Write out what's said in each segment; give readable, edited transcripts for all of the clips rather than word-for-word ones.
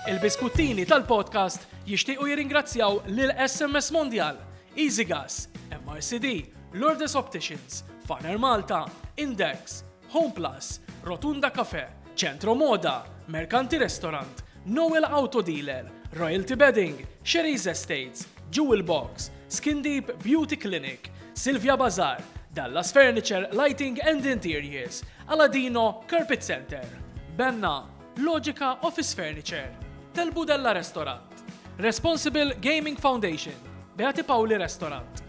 Il-biskuttini tal-podcast jixtiequ jirringrazzjaw lil SMS Mondial, EasyGas, MRCD, Lourdes Opticians, Farner Malta, Index, Homeplus, Rotunda Cafe, Centro Moda, Mercanti Restaurant, Noel Auto Dealer, Royalty Bedding, Sherry's Estates, Jewel Box, Skin Deep Beauty Clinic, Silvia Bazar, Dallas Furniture, Lighting and Interiors, Aladino Carpet Center, Benna, Logica Office Furniture, Tel Budella Restaurant, Responsible Gaming Foundation, Beati Pauli Restaurant.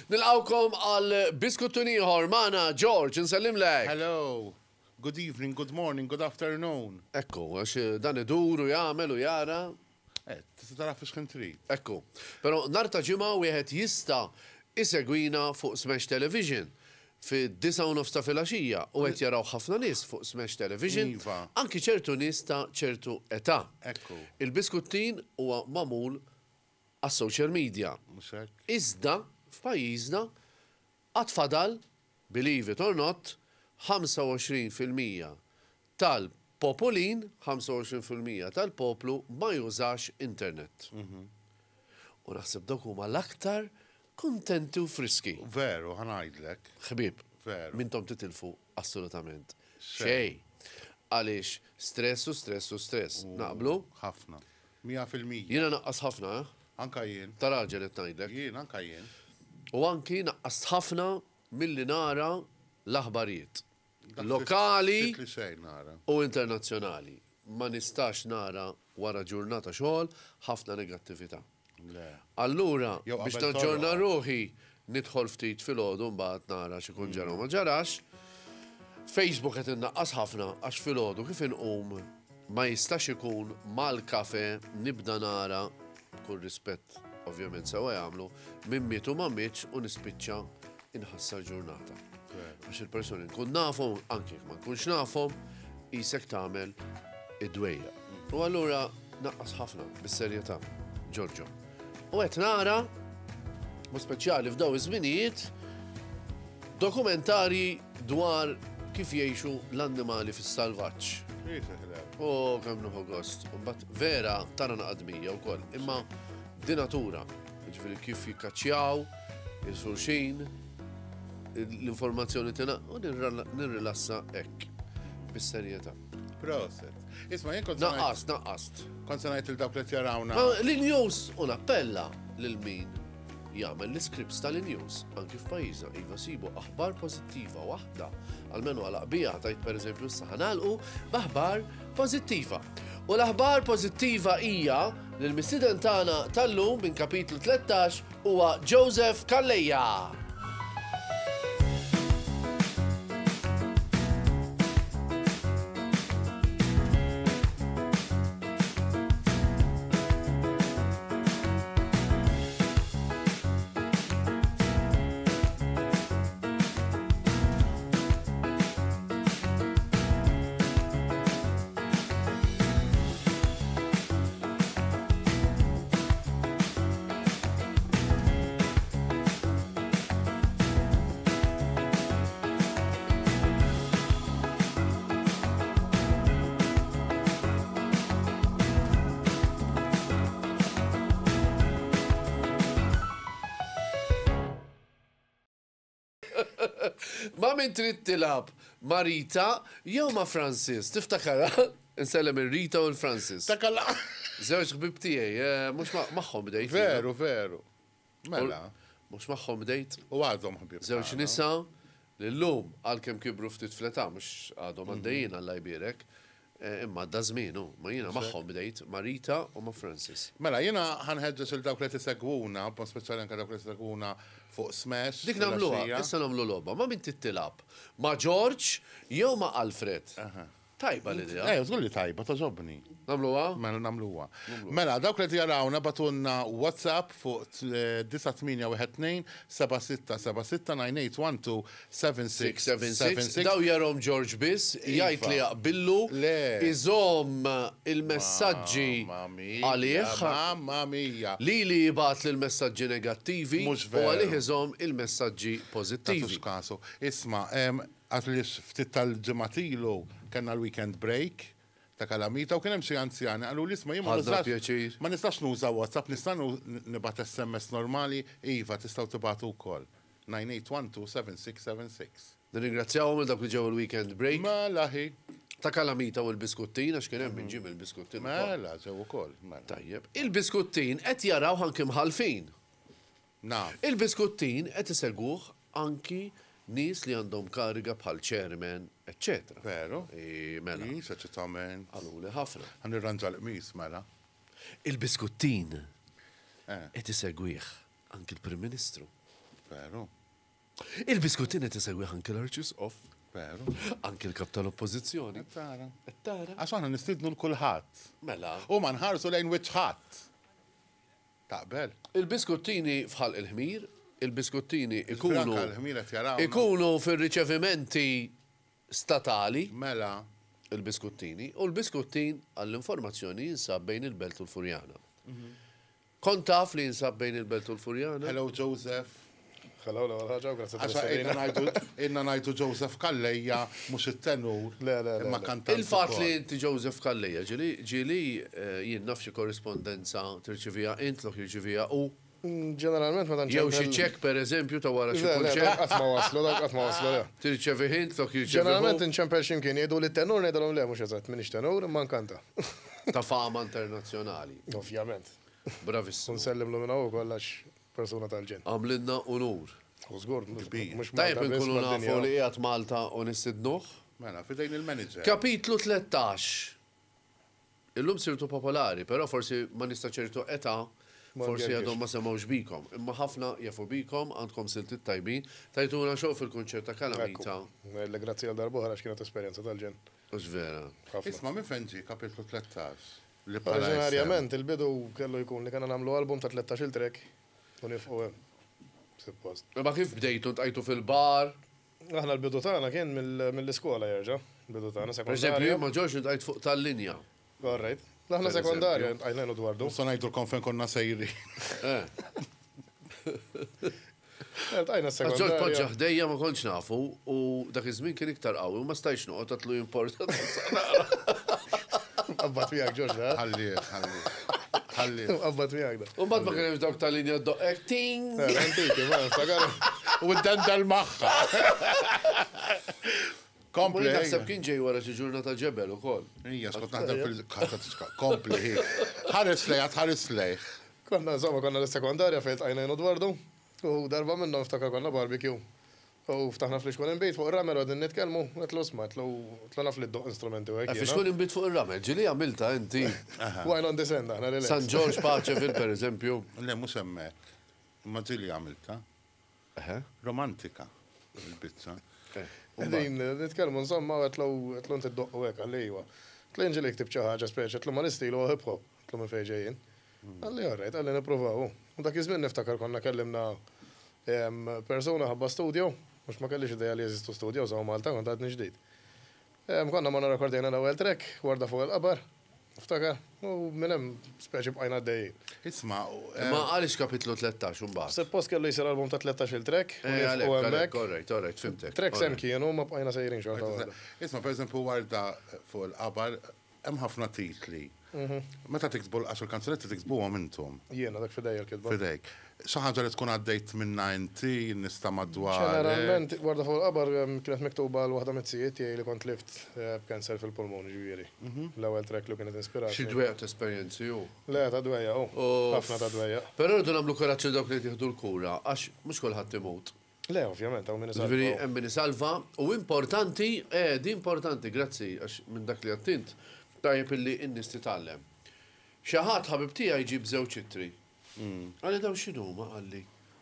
Nilqawkom għal biskuttuni ħormana George, nsellim lek. Hello, good evening, good morning, good afternoon. Ekku, għax dan iduru jagħmel u jara. Tista' tara fiex kien trid. Ekku, però nhar ta' ġimgħa wieħed jista' isegwina fuq Smash Television fid-9:30 ta' filgħaxija u qed jaraw ħafna nies fuq Smash Television, anki ċertu nies ta' ċertu età. Ekku. Il-biskuttin huwa magħmul għas-social media. Mhux hekk? Iżda f'pajjiżna għad fadal, believe it or not, 25% tal-popolin, 25% tal-poplu ma jużax internet. U naħseb dak huma l-aktar kontenti u friski. Veru, ħanajdlek. Ħbib, Veru. mintom titilfu assolutament xej. Għaliex stress u stress u stress. Naqblu? Ħafna. 100%. Jiena naqqas ħafna, Anka jien. ta' raġel qed ngħidlek. Jien, anka jien. U anki naqqas ħafna milli nara l-aħbarijiet. Lokali Ftit li xejn nara. u internazzjonali. Ma nistax nara wara ġurnata xogħol ħafna negattività. Le. Allura, Jew biex qabel naġġorna torroq. ruħi nidħol ftit fil-ħodu mbagħad nara xi kun ġara u ma ġarax. Facebook qed innaqqas ħafna għax fil-ħodu kif inqum ma jistax ikun mal-kafe nibda nara kull rispett ovvjament sewa jagħmlu minn miet u ma mitx u nispiċċa inħassar ġurnata. Għax il-persuni nkun nafhom, anke jekk ma nkunx nafhom, isek tagħmel id-dwejja. U allura naqqas ħafna bis-serjetà, Giorgio. U qed nara, u speċjali f'daw iż-żminijiet, dokumentari dwar kif jgħixu l-annimali fis-salvaġġ. U kemm nuħu gost. U mbagħad vera tara naqadmija wkoll, imma di natura. Ġifieri kif jikkaċċjaw, il-sulxin, l-informazzjoni tina u nirrilassa hekk bis-serjetà. Proset. Isma' jien kont Naqqast. kont se ngħid il dawk li jarawna. L-news u nappella lil min jagħmel l-scripts tal-news anki f'pajjiżna iva sibu aħbar pożittiva waħda għalmenu għal qbija tajt pereżempju issa ħanalqu b'aħbar pożittiva. U l-aħbar pożittiva hija li l-mistieden tagħna tal-lum minn kapitlu 13 huwa Joseph Calleja. Ma min trid tilab ma' Rita jew ma' Francis, tiftakara? Insellem ir-Rita u l-Francis. Takalla. Żewġ ħbib tiegħi, mhux magħhom bdejt. Veru. Mela. Mhux magħhom bdejt. U għadhom ħbib. Żewġ nisa li llum għalkemm kibru ftit fl-età mhux għadhom għaddejjin Alla jbierek. Imma da żmienu, ma jiena magħhom bdejt ma' Rita u ma' Francis. Mela, jiena ħanħeġġeġ il dawk li tisegwuna, b'mod speċjali anke dawk li tisegwuna fuq Smash. Dik nagħmluha, issa nagħmlu logħba, ma' min tittilab? Ma' George jew ma' Alfred? Tajba l-idea. Żgur li tajba, toġobni. Nagħmluha? Mela nagħmluha. Mela, dawk li jarawna batunna WhatsApp fuq 9812-9812-76. Daw jarom George biss, jgħid li jaqbillu, iżom il-messaġġi għalih. Mamma mia. Li jibat l-messaġġi negattivi u għalih iżom il-messaġġi pozittivi. Kasu. Isma, Għatli ftit tal-ġematilu kena l-weekend break ta' Kalamita u kienem xie anzjani għallu li isma jimma Ħadna pjaċir. ma nistax nuża WhatsApp, nistax nibat SMS normali, Iva, tistaw tibatu wkoll. 98127676. Nirringrazzjawhom il dak li ġew il-weekend break Mela ħi. ta' Kalamita u l-biskuttin, għax kien hemm min ġim il-biskuttin. Mela, ġew ukoll. Mela. Tajjeb. Il-biskuttin qed jaraw ħanki mħalfin. Naf. Il-biskuttin qed isegwuh anki nies li għandhom kariga bħal chairman, eccetera. Veru. Mela. Eċitament. Għaluli ħafna. Għan irranġa l-qmis, mela. Il-biskuttin Eh, qed isegwih anki l-Prim Ministru. Veru. Il-biskuttin qed isegwih anki l-Arċisqof, Veru. anki l-kap tal-Oppożizzjoni. Tara. Tara. Għax aħna nistidnu l-kulħadd. Mela. U ma nħarsu lejn wiċħat. Taqbel. Il-biskuttini fħal il-ħmir, il-biskuttini Franka l-ħmiret jaraw. ikunu fil-riċevimenti statali, Mela. il-biskuttini, u l-biskuttin għall-informazzjoni jinsab bejn il-Belt u l-Furjana. Kont taf li jinsab bejn il-Belt u l-Furjana? Hello, Joseph. Hello, ħaġa, grazzi Għaxa inna najtu Joseph Kalleja, mux il-tenur. Le, le, le, Imma le. kantant. Il-fat li inti Joseph Kalleja, ġili jien nafxie korrespondenza tirċivija int, lok jirċivija u Ġeneralment ma tantx. jew xi ċek per eżempju ta' wara xi kunċett, Qatt ma waslu, qatt ma waslu, le. tirċevi int, lok Ġeneralment jirċevi inċempel ximkien jgħidu li t-tenur ngħidulhom le mhux eżatt minix tenur imma nkanta. ta' fama internazzjonali. Ovvjament. Bravissimo. Unsellim l minnaw kollax persuna tal-ġen. Għamlinna unur. U żgur, mhux Tajb Malta biss, nkunu nafu mad-dinja. li qiegħed Malta u nistidnuh. Mela, fidejn il-manager. Kapitlu 13. Illum sirtu popolari, però forsi ma nista' ċertu età, forsi ngergix. għadhom ma semgħux bikom. Imma ħafna jafu bikom, għandkom siltit tajbin, tajtuna xew fil-kunċert ta' Kalamita. Grazzi għal darbohra għax kienet esperjenza tal-ġen. Mhux vera. Ħafna. Isma' minn fejn kapitlu 13. Li Oriġinarjament il-bidu kellu jkun li kena nagħmlu album ta' 13 trek u nifqu hemm. Suppost. Ma kif bdejtu ntajtu fil-bar? Aħna l-bidu tagħna kien mill-iskola jerġa'. Bidu tagħna Per eżempju, sekondarja. ma ġorġ ntajt fuq tal-linja. Alright. Aħna sekondarja għajnejn Dwardu. Musa najtu konfen konna sejri. Għajna Ġorġ poġġa sekondarja. ħdejja ma konċ nafu u dak iż-żmien kien iktar qawwi, ma stajx noqgħod tatlu import. Qabbat miegħek Ġorġa. Ħalli. Qabbat miegħek da. U mbagħad ma kien hemm dawk tal-linja d-doqqek ting. Antiki, ma nftakar. U d-dendal maħħa. Kompli. Naħseb kien ġej wara xi ġurnata ġebel ukoll. Ija, skont naħdem fil-kattatika. Kompli. Ħares lejh. Konna l-sekondarja fejn għajnejn Dwardu. U darba minnhom ftakar konna barbecue. U ftaħna fl-iskol imbejt fuq ir-ramel għadin nitkellmu, għetlu sma, għetlu naf li d-doq instrumenti u Fi għek. xkun imbit fuq il-ramel, ġili għamilta inti. Why not descend, aħna li San George Paċeville, per eżempju. Le, mux emmek. Ma ġili għamilta. Romantika. Il-bizza. Għedin, nitkellmu insomma, għetlu inti d-doq u għek, għalli jwa. Għetlu inġili ktib ċaħġa speċ, għetlu ma nistilu hip-hop, għetlu minn fejġejjin. Għalli għarrejt, għalli niprofaw. U dak izmin niftakar konna kellimna persona ħabba studio, mux ma kellix ideja li jeżistu studio, zaw Malta, kont għadni ġdid. Konna ma narakordjena l-ewel trek, warda fuq il-qabar, ftakar, u minnem speċi bqajna d-dej. Isma, Ma għalix kapitlu 13, un baħt. Suppost kellu jisir album ta' 13 trek, u għemmek, Korrekt, fimtek. trek sem kienu, ma bqajna sejrin xorta għadda. isma, per eżempju, warda fuq il-qabar, hemm ħafna titli. Meta tiksbu l-10 kanzunetti tiksbu għom intom. Jiena, dak fidejja l-kidba. Fidejk. Xaħġa li tkun għaddejt minn 90, nista madwar. Ġeneralment, warda fuq il-qabar kienet miktuba l-wahda mitzijiet jgħi li kont lift b'kanser fil-pulmon ġiviri. L-ewel trek li kienet inspirati. Xi dwejja esperienzi ju. Le, ta' dwejja, ħafna ta' dwejja. Però rridu nagħmlu koraġġ dawk li tieħdu l-kura, għax mhux kulħadd imut. Le, ovvjament, għaw minn Ġifieri hemm min isalva u importanti, di importanti, grazzi għax minn dak li għattint, tajjeb illi n-nies titgħallem. Xi ħadd ħabib tiegħi jġib żewġ ittri. Għalli daw xinu ma għalli.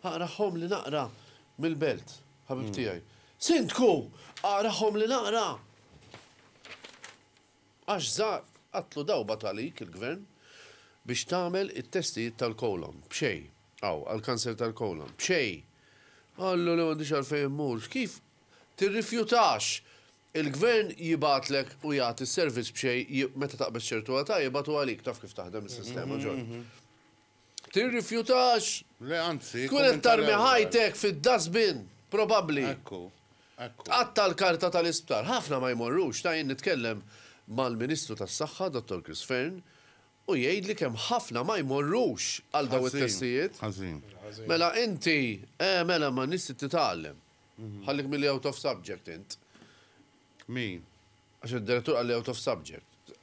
Aqraħom li naqra mill-belt, ħabib tiegħi. Sintku, aqraħom li naqra. Għax żar qatlu daw batalik il-gvern biex tagħmel it-testijiet tal-kolon. B'xej. Għal-kanser tal-kolon. B'xej. Għallu li għandix għalfejn mur. Kif tirrifjutax il-gvern jibatlek u jagħti s-servizz b'xej meta taqbes ċertu għata jibatu għalik taf kif taħdem is-sistema ġol. Tirrifjutax. Le, anzi. Tkun qed tarmi ħajtek fid-dasbin, probabbli. Ekku. Ekku. Għatta l-karta tal-isptar, ħafna ma jmorrux, ta' jien nitkellem mal-Ministru tas-Saħħa, Dr. Chris Fern, u jgħid li kemm ħafna ma jmorrux għal daw it-testijiet. Ħażin. Mela inti, mela ma nisti titgħallem. Ħallik milli out of subject int. Min? Għax id-direttur għalli out of subject.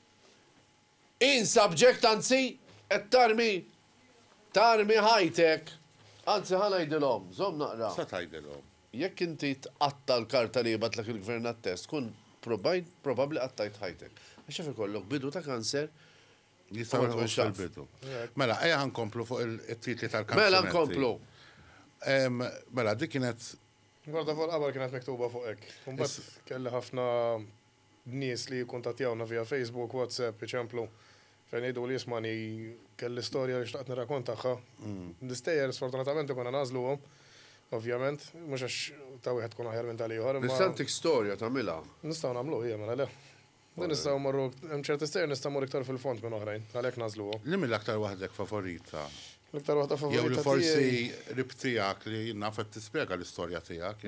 In subject anzi, qed tarmi ħajtek. Anzi ħanajdilhom, żomm naqra. Sa tgħidilhom. Jekk inti tqatta l-karta li jibatlek il-gvern għat-test, kun probabbli qattajt ħajtek. Għax jaf ikollok bidu ta' kanser. Jistaw il-bidu. Mela, eja ħankomplu fuq il-titli tal-kanser. Mela nkomplu. Mela, dik kienet. Għarda fuq l-qabar kienet miktuba fuq ek. Kumbat kelli ħafna nies li kontattjawna via Facebook, WhatsApp, eċemplu, fejn jgħidu li jismani kelli storja li xtaqt nirakontaħħa. Distejjer, sfortunatament, ikonna nażluhom, ovvjament, mhux għax ta' wieħed tkun aħjar minn tal-ieħor. Nistantik storja tagħmilha. Nistgħu nagħmlu hija mela le. Nistgħu marru hemm ċerti stejjer nistgħu morru iktar fil-fond minn oħrajn, għalhekk nażluhom. Li mill-aktar waħdek favorita? L-iktar waħda Jew li favorita forsi ribtijak li nafet tispjega l-istorja tiegħek.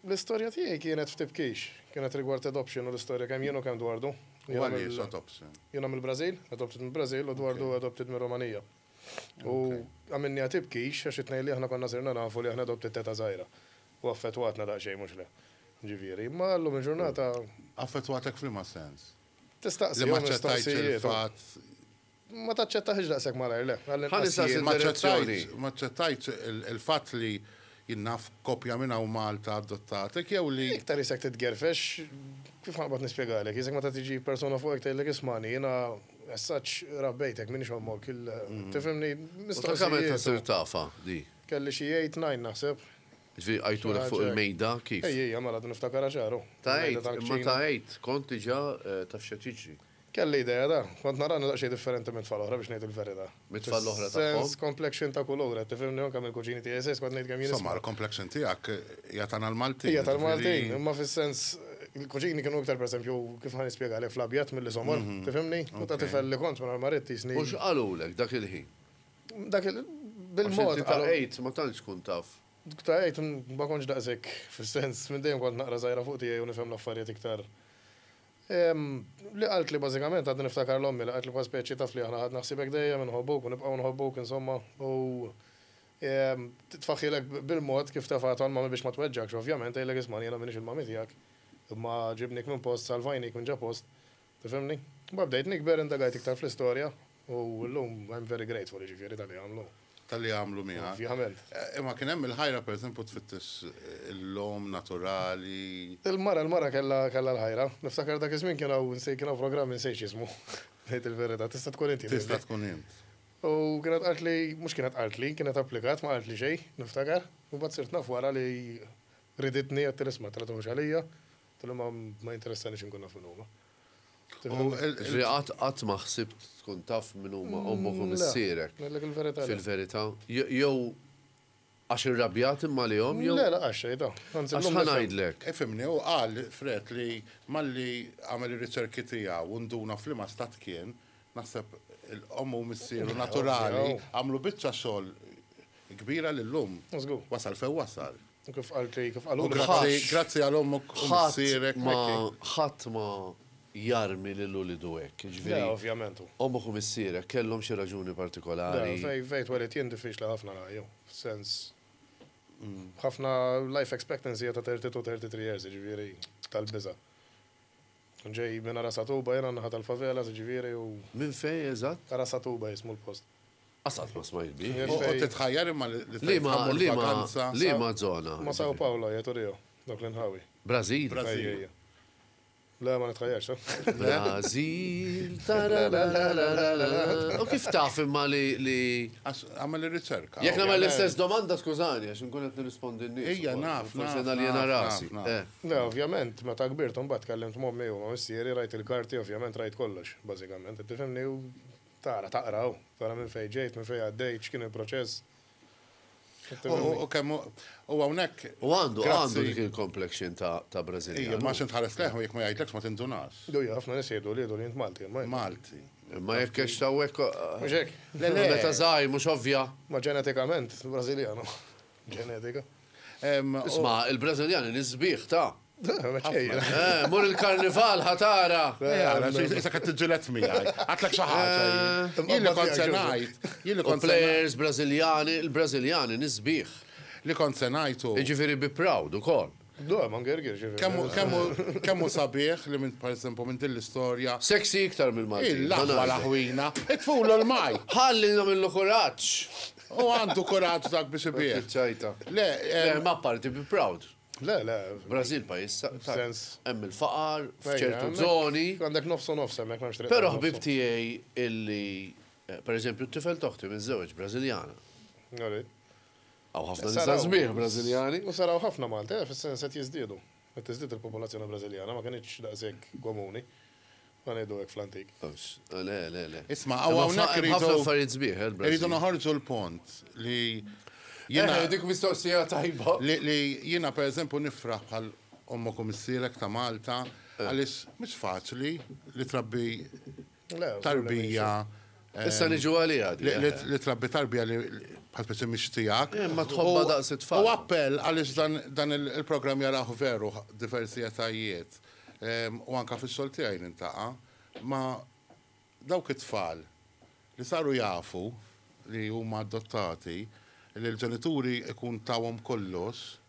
L-istorja tiegħi kienet ftibkix, kienet rigward adoption u l-istorja kemm jien u kemm dwardu. Għaliex adoption? Jiena mill-Brażil, adopted mill-Brażil u dwardu adopted mir-Romanija. U għamilni tibkix għax itnej li aħna konna sirna nafu li aħna adopted teta żgħira. U affettwatna daqsxejn mhux le. Ġifieri, ma llum il-ġurnata Affettwatek f'liema sens. tistaqsi Li ma ċettajtx il-fatt. Ma taċċettaħx daqshekk malajr le. Ħanisa direzzjoni. Ma ċettajtx il-fatt li jinnaf kopja minna u Malta adottatek jew li. Iktar jisek titgerfex, kif ħanqbad nispjegalek, jisek ma tiġi persona fuq tgħidlek ismani, jiena essaċ rabbejtek minix hommok tifhimni Kamet tasir mistoqsijiet. tafa di. Kelli xi 8-9 naħseb. Ġifi għajtulek fuq il-mejda kif. Ejja, mela niftakar ċaru. Ma tajt, kont diġa taf xe tiġri. Kelli idea da, kont narani daqsxejn differenti minn tfal oħra biex ngħid il-verità. Mit-tfal l-oħra tagħhom? Sens complexion ta' kulura, tifhimni anke mill-kuġini tiegħi sess kont ngħid kemm jien Insomma, l-complexion tiegħek hija tagħna l-Maltin. Hija tal-Maltin, imma fis-sens il-kuġini kienu iktar pereżempju kif ħan nispjegalek fl-abjat mill-isomor, tifhimni? U ta' tifel li kont minn maretti snin. Mux għalulek dak il-ħin. Dak bil-mod ta' ejt, ma tantx kun taf. Ta' ejt ma konx daqshekk fis-sens minn dejjem kont naqra żgħira fuq tiegħi u nifhem l-affarijiet iktar. Li qalt li bażikament għad niftakar l-ommi li qalt li speċi taf li aħna għad naħsibek dejjem nħobbuk u nibqgħu nħobbuk insomma u titfaħħilek bil-mod kif tafat għal mami biex ma tweġġakx ovvjament għajlek ismani jiena minix il-mami tiegħek. Imma ġibnik minn post salvajnik minn ġa post. Tifhimni? Ma bdejt nikber indagajt iktar fl-istorja u llum I'm very grateful ġifieri tal-li għamlu. Tal-li għamlu miha. Ovvjament. Imma kien hemm il-ħajra pereżempju tfittex il-lom naturali. Il-mara kellha l-ħajra. Niftakar dak iż-żmien kienu programm insejx ismu. Ngħid il-verità, tista' tkun inti. Tista' tkun int. U kienet qalt li, mhux kienet qalt li, kienet applikat ma qalt li xejn, niftakar. U mbagħad sirt naf wara li riditni qed tisma' tratux għalija. Tilhom ma interessanix inkun naf minn huma. Għat ma ħsibt tkun taf minn huma ommok u missierek. Fil-verità. Jew għax irrabjat imma li jom jew. Le, għax xejn da. Għax ħanajdlek. Ifimni u qal Fred li malli għamel ir-riċerki tiegħu u nduna f'liema stat kien naħseb il-ommu missieru naturali għamlu biċċa xogħol kbira lil-lum. Wasal fejn wasal. Kif qalt li kif qalu grazzi għal ommok u missierek. Ħadd ma jarmi l-ulidu hekk. Ja, ovvjament. Ommok u missierek kellhom xi raġuni partikolari. Fejt welet jien diffiċli ħafna jew sens ħafna life expectancy ta' 32-33 years, ġifieri tal-biża. Ġej minn Arasatuba jena naħat tal-favela, ġifieri u. Minn fej eżatt? Arasatuba jismu l-post. Asat ma smajt bi. U titħajjar imma li ma zona. Ma Sao Paulo, Jetorio, dak l-inħawi. Brazil. La ma nitħajjarx. Brazil. U kif taf imma li. Għamil il-riċerka. Jek namel l-istess domanda, skużani, għax nkun qed nirrispondi n-nies. Ija, naf. Forse li jena rasi. Le, ovvjament, meta kbirt mbagħad kellimt mommi u ma missieri rajt il-karti, ovvjament rajt kollox, bażikament. Tifhimni u taqraw, tara minn fejn ġejt, minn fejn għaddejt, x'kien il-proċess. U kemm u hawnhekk. U għandu dik il-complexion ta' Brażiljan. Ma xint ħares leħu jekk ma jgħidlekx ma tindunax. Dujja, ħafna nies jgħidu li jgħidu Malti. Malti. Ma jekk għax ta' hekk. Mhux hekk. Meta żgħir mhux ovvja. Ma ġenetikament Brażiljano. Ġenetika. Isma, il-Brażiljani nisbiħ ta' Maċċejja. mur il-karnival ħatara. Issa qed tiġġilet miegħi. Għatlek xi ħaġa. Jien kont se ngħid, U players Brażiljani, il-Brażiljani nisbiħ. li kont se ngħidu. Jiġifieri bi proud ukoll. Man gergir ġifieri. Kemmu sabiħ li minn pereżempju minn din l-istorja. Sexy iktar mill-Malti. Il-laħwa laħwina, itfulu l-maj. Ħalli nagħmlu kuraġġ. U għandu kuraġġ dak biex ibieħ. ċajta. Le, Ma parti bi proud. Le, Brażil pajjiż Sens. hemm il-faqar f'ċertu żoni. Għandek nofsu nofsa, mek memx Però ħbib tiegħi illi pereżempju t-tifel toħti minn żewġ Brażiljana. Għaw ħafna nisa żbieħ Brażiljani. U saraw ħafna Malta, fis-sens qed jiżdiedu. Qed tiżdied il-popolazzjoni Brażiljana, ma kienx daqshekk komuni. Ma ngħidu hekk fl-antik. Le. Isma' hawnhekk ħafna affarijiet żbieħ Rridu il-Brażil. naħorġu l-punt li Dik mistoqsija tajba. li jiena pereżempju nifraħ bħal ommok u missierek ta' Malta għaliex mhux faċli li trabbi tarbija. Issa niġu għalija di. Li trabbi tarbija li bħal speċi mixtijak. Ma tħobba daqs it-tfal. U appell għaliex dan il-programm jaraħu veru diversi etajiet. U anka fix-xogħol tiegħi nintaqa' ma dawk it-tfal li saru jafu li huma adottati li l-ġenituri ikun tawhom kollox,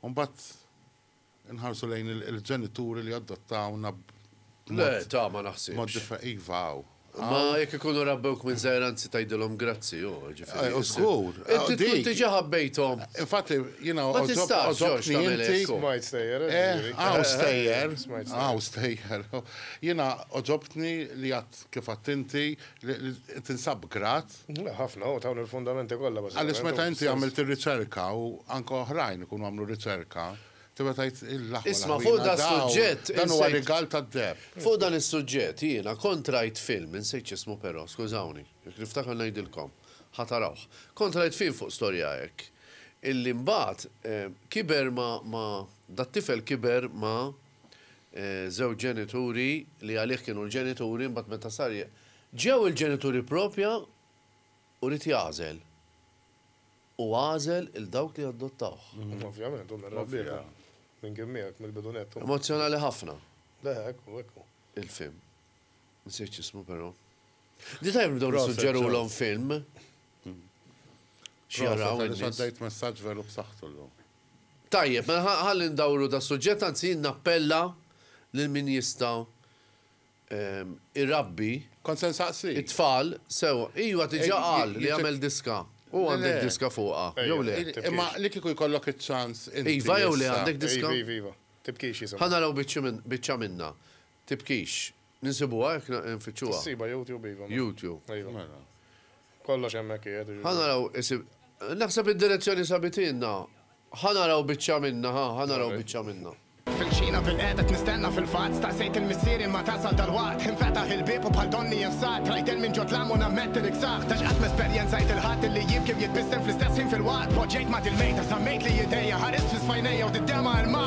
u mbagħad inħarsu lejn il-ġenituri li adottawna Le, ta' ma naħsibx. mod ivaw. Ma jekk ikunu rabbewk minn żgħiranzi tgħidilhom grazzi, ġifieri. U żgur. Inti tkun tiġi ħabbejthom. Infatti, jiena Ma tistax, Ġorġ, tagħmel hekk. Smajt stejjer. Stejjer. Jiena oġobtni li għat kif inti li tinsab grat. Ħafna, u tawn il-fundamenti kollha. Għaliex meta inti għamilt ir-riċerka u anke oħrajn ikunu għamlu riċerka, tibqa' tgħid il-laħwa. Isma' fuq da suġġett. Dan huwa rigal tad-deb. Fuq dan is-suġġett jiena kontrajt film, insejt ismu però, skużawni, jekk niftakar ngħidilkom, ħatarawh. Kontrajt film fuq storja hekk. Illi mbagħad kiber ma dat-tifel kiber ma żewġ ġenituri li għalih kienu l-ġenituri mbagħad meta sar ġew il-ġenituri propja u rid jażel. U għażel il-dawk li adottawh. Ovvjament, u merrabbija. Minn kimmijak, mill-bidunettu. Emozjonali ħafna. Le, ekku. Il-film. Nsejt jismu però. Di tajb nibdew nissuġġeru l-om film. Xjaraw Għaddejt messaġġ veru b'saħħtu l-lum. Tajjeb, ma ħalli ndawru da suġġett anzi nappella lil min jista' irrabbi Konsensaqsi. it-tfal sew. Iwa tiġa qal li għamel diska. U għandek diska fuqha. Jew le. Imma li kieku jkollok iċ-ċans. Iva jew le għandek diska. Iva. Tibkix jisem. Ħanaraw biċċa minna. Tibkix. Ninsibuha jekk nfittxuha. Siba YouTube Iva. YouTube. Iva. Kollox hemmhekk qiegħed. Ħanaraw naħseb id-direzzjoni sabitinna. Ħanaraw biċċa minna, ħanaraw biċċa minna. Fil-ċina bil-qedet nistenna fil-fat staqsejt il-missieri ma tasal dal-waqt Infetaħ il-bib u bħal donni jinsat Rajt il-min ġod lam u nammet il-iksaħ Taġqat m-esperjenzajt il-ħat li jib kif jitbissem fl-istess ħin fil-waqt Poġġejt ma dil-mejta sammejt li jideja ħaris fis-fajnejja u d-dema il-ma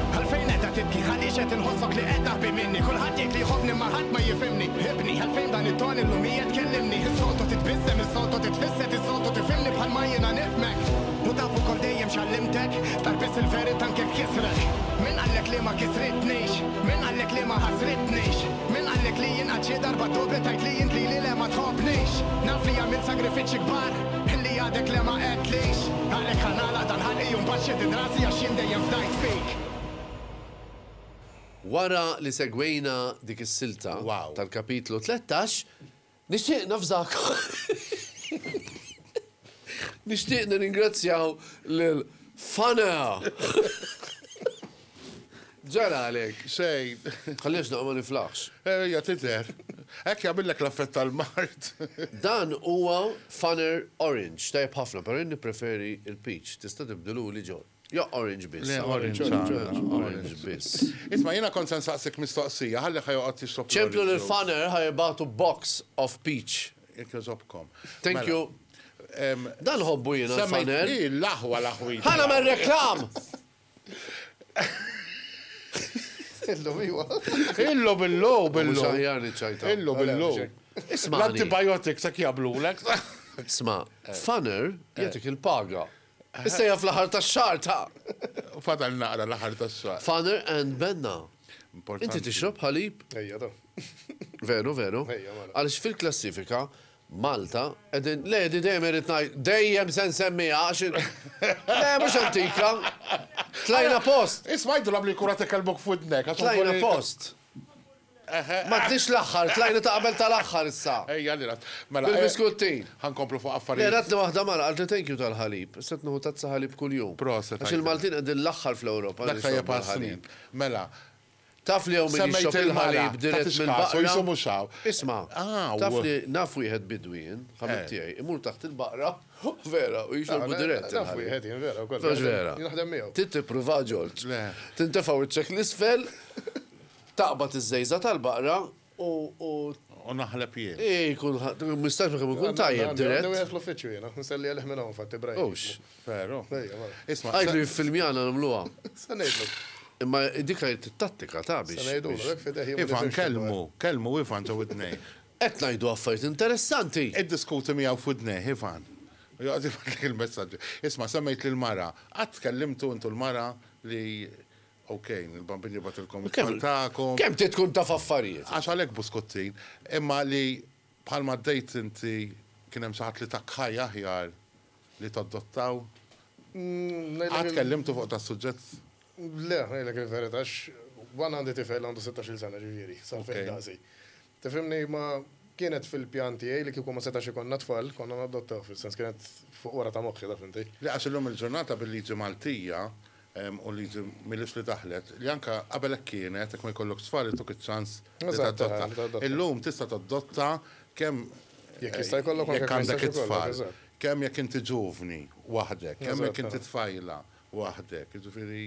Għalfejn edha tibki ħalix qed inħossok li qed taħbi minni Kulħadd jgħid li jħobbni ma ħadd ma jifhimni Ħibni għalfejn dan it-ton illumija tkellimni Is-soltu titbissem, is-soltu titfisset, is-soltu tifhimni bħal ma jiena nifmek U tafu kol dejjem xallimtek, starbis il-verit anke kisrek Min għallek li ma kisritnix, min għallek li ma ħasritnix Min għallek li jinqaċi darba dobli tajt li jint li le ma tħobnix Naf li għamil sagrifiċi kbar, illi għadek li ma qedlix Għallek ħanala dan ħalli jumbaxxi d-drasi għax jien dejjem fdajt fik Wara li segwejna dik is-silta tal-kapitlu 13, nixtieq nafżak. Nixtieq nirringrazzjaw lil Fana. Ġara għalek. Xejn. Ħallix naqma niflaħx. Ja titer. Ekk jagħmilek l-affett tal-mart. Dan huwa Funner Orange. Tajb ħafna, però inni preferi il-peach. Tista' tibdilu li ġol. Ja, orange biss. Le, orange. Orange biss. Isma' jiena kont se nsaqsik mistoqsija, ħalli ħajoqgħod tixrob. ċemplu lil Funner ħajbatu box of peach. Jekk jogħġobkom. Thank you. Dan ħobbu jiena Funner. L-aħwa l-aħwit. Ħana mer reklam! Illu billu. Xaħjani ċajta. Illu billu. Isma' L-antibiotics ek jablulek. Isma' Funner jagħtik il-paga. Issa hija fl-aħħar tax-xahar ta' U fadal naqra l-aħħar tax-xahar. Father and Benna. Importanti. Inti tixrob ħalib? Ejja, da. Veru, veru. Ejja, mela. Għaliex fil-klassifika, Malta, edin, le, di dejjem irrid ngħid, dejjem se nsemmija għax. Le, mhux antika. Tlajna post. Ismajdu l-għamli kura tekalbok fudnek. Tlajna post. Ma tdix l-aħħar, tlajna ta' qabel tal-aħħar issa. Ejja, li rat. Mela, Bil-biskuttin. ħankomplu fuq Le, affarijiet. ratni waħda mara, għalti thank you tal-ħalib. Set nuħu tazza ħalib kull-jum. Proset, Għax il-Maltin għedin l-aħħar fl-Ewropa. Dak tajja passin. Mela, Taf li għom il-xop il-ħalib dirett mill-baqra. Jisomu xaw. Isma, taf li naf wieħed bidwin, ħabib tiegħi, imur taħt il-baqra, vera, u jixorbu dirett. Naf wieħed jien vera, wkoll. Mhux vera. Naħdem miegħu. Tinti pruva George. Le. Tintefaw iċċek l-isfel, taqbad iż-żejża tal-baqra u U naħleb jien. kun mistax kemm ikun tajjeb dirett. Wieħed fl-uffiċċju jiena, nselli għalih minn hawn fatt Ibrahim. Ux. Veru. Ejja, mela. Isma, Għajdu filmjana nagħmluha. Se ngħidlek. Imma dik t-tattika ta' Se biex. ngħidulek hekk fideħ Ivan, kelmu Ivan ġew id-nej. Qed ngħidu affarijiet interessanti. Id-diskuti miegħu f'udnej, Ivan. Jgħadi fadlik il-messaġġi. Isma, semmejt l-mara. Għad tkellimtu intu l-mara li il-bambin jibatilkom il-taqom. Kemm tkun taf affarijiet? Għax għalek buskottin, imma li bħalma d-dejt inti kienem saħat li takħaj aħjar li taddottaw. Għad kellimtu fuq ta' suġġett. Le, ngħidlek il-verità għan għandi tifel għandu 16 sena ġifieri, sal fejn daqsi. Tifhimni ma kienet fil-pjan tiegħi li kieku ma setax ikonna tfal, konna nadottaw fil-sens kienet fuq wara ta' moħħi taf inti. Li għax illum il-ġurnata bil-liġi Maltija u liġi mill-ix li daħlet, li anka qabelek kienet, jekk ma jkollok tfal, tuk iċ-ċans li tadotta. Illum tista' tadotta kemm Jekk jista' jkollok jekk għandek it-tfal, eżatt. kemm jekk inti ġuvni waħdek, kemm jekk inti tfajla waħdek. Ġifieri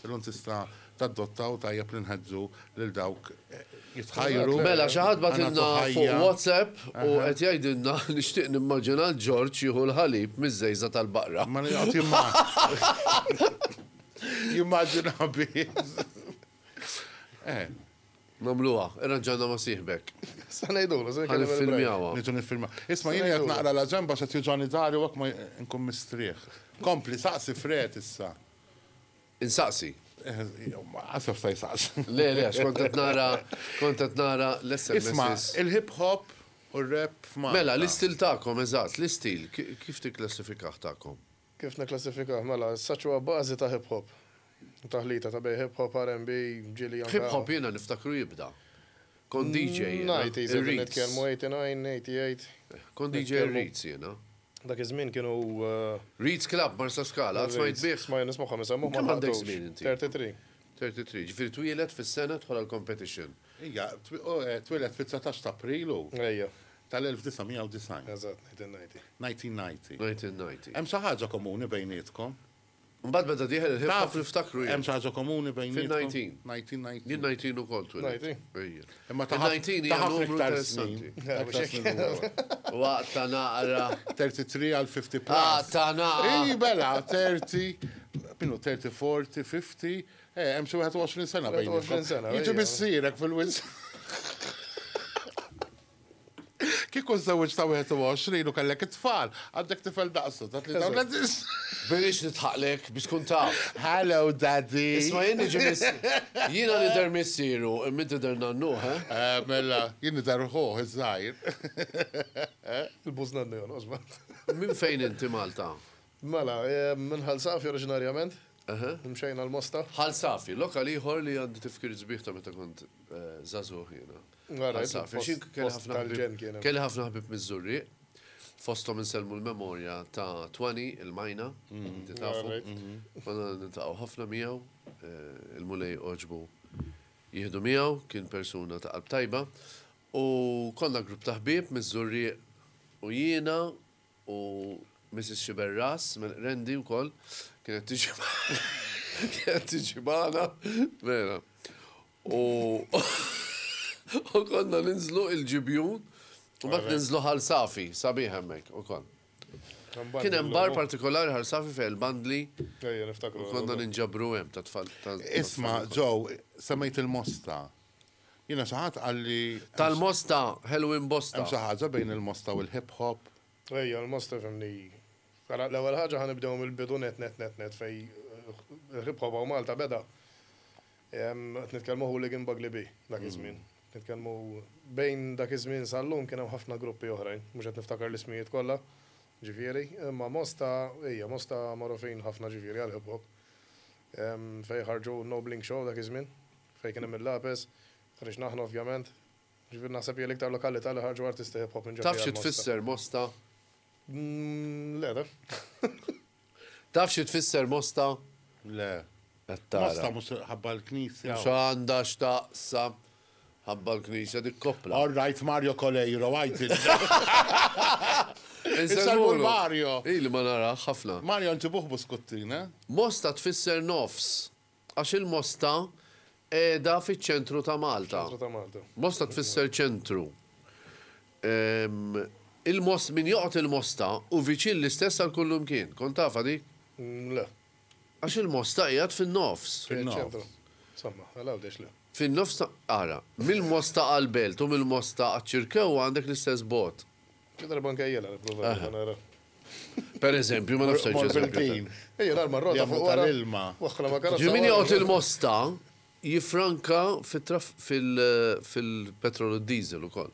illum tista' tadotta u tajjeb li nħeġġu lil dawk jitħajru. Mela, xaħad batilna fuq WhatsApp u qed jgħidilna nixtieq nimmaġina l-Ġorġ jieħu l-ħalib miż-żejża tal-baqra. Ma nqgħod jimmaġina biz. Namluha, irranġana ma sieħbek. Sa ngħidulu, se Ħalli filmjawa. Nitu nifilma. Isma' jien qed naqra la ġemba xa tiġani dari u ma nkun mistrieħ. Kompli saqsi fred issa. Insaqsi. Għasaf ta' jisaqs. Le, għax kontet nara l-SMS. Isma' il-hip hop u r-rap f'Malta. Mela, l-istil ta'kom, eżatt, l-istil, kif tikklassifikaħ ta'kom? Kif niklassifikaw, mela, saċwa bażi ta' hip hop. Taħlita ta' bej hip hop, R&B, ġili Hip hop jena niftakru jibda. Kon DJ jena. 90s, nitkellmu 89, 88. Kon DJ Reeds jena. Dak iż-żmien kienu Reeds Club, Marsa Skala, smajt bieħ. Smajt nismuħa misemmuh Kemm ma għandek ħadux. żmien inti? 33. 33, ġifiri twilet fis-sena tħol għal-competition. Ija, twilet fit-19 ta' Aprilu Ejja, tal-1990. eżatt, 1990. 1990. 1990. Hemm xi ħaġa komuni bejnietkom? Mbagħad beda diħel il-hip hop niftakru Hemm jien. xi ħaġa komuni bejnietkom? Fil-19. 1990. Jien 19 ukoll twilet. 19. Ejja. Imma ta' Il-19 hija ħafna numru iktar interessanti. snin. Aktar snin wara. Waqt ta' naqra. 33 għal 50 plus. Ta' naqra. Ej, bela, 30, minu 30, 40, 50, hemm xi 21 sena 21 sena, Jiġi ejja. bissirek fil-wis. Kieku żewġ ta' 21 u kellek it-tfal, għandek tifel daqsu, ta' 33. Birix nitħaqlek biex kun taf. Hello, daddy. Isma' jien niġi jiena nider missieru, imma tider nannu, ha? Mela, jien darħu, iż-żajr. Il-bużna n-nejon, użbat. Min fejn inti Malta? Mela, minn Ħalsafi oriġinarjament, mxejna l-Mosta. Ħal Safi, lokal ieħor li għandi tifkir żbieħ ta' meta kont żagħżugħ jiena. Għara, Ħal Safi, xin kelli ħafna ħbib miż-Żurri, fosthom inselmu l-memorja ta' Twani, il-Majna, inti tafu. Konna nintaqgħu ħafna miegħu, il-mulej oġbu jieħdu miegħu, kien persuna ta' qalb tajba, u konna grupp ta' ħbieb miż-Żurri u jiena u Mrs. Xiberras, Rendi u koll, kienet tiġi bana, vera. U konna ninżlu il-ġibjun, u bat ninżlu Ħal Safi, sabiħ hemmek u koll. Kien hemm bar partikolari Ħal Safi fej il-bandli, Ejja, niftakru. u konna ninġabru hemm ta' tfal. Isma, Joe, semmejt il-Mosta. Jiena xi ħadd għalli Tal-Mosta, Halloween Bosta. hemm xi ħaġa bejn il-Mosta u l-hip hop. Ejja, l-Mosta femni L-ewwel ħaġa ħanibdew mill-bidu net fej hip hop u Malta beda. Qed nitkellmu hooligan bugly bee dak iż-żmien. Nitkellmu bejn dak iż-żmien sal-lum kien hemm ħafna gruppi oħrajn, mhux qed niftakar l-ismijiet kollha. Ġifieri, imma Mosta magħrufin ħafna ġifieri għal hip hop. Fej ħarġu Nobling Show dak iż-żmien, fej kien hemm il-Lapes, ħriġ naħna ovvjament. Ġifieri naħseb hija l-iktar lokalità li ħarġu artisti hip hop Taf xi tfisser Mosta? Le, Taf xi tfisser Mosta? Le. Tara. Mosta mhux ħabba l-Knisja. X'għandha x'taqsa ħabba l-Knisja dik koppla. All right, Mario Coleiro, għajt. Insellmulu. Mario. Ili ma nara ħafna. Mario nġibuh buskuttina. Mosta tfisser nofs. Għax il-Mosta qiegħda fiċ-ċentru ta' Malta. Mosta tfisser ċentru. Min joqgħod il-Mosta u viċin l-istess għal kullum kien. Kont tafa dik? Le. Għax il-Mosta qiegħed fin-nofs. Fil-ċentru. Insomma, għalawdex le. Fin-nofs ara, mill-Mosta għal-Belt u mill-Mosta għaċ-Ċirkew għandek l-istess bot. Darba nkejjela nipprova nara. Per eżempju, ma nafx eżempju. Ejja nar marrota fuq tal-ilma. Waħħla ma karozza. Ġimini għot il-Mosta jifranka fil-petrol u d-diesel u koll.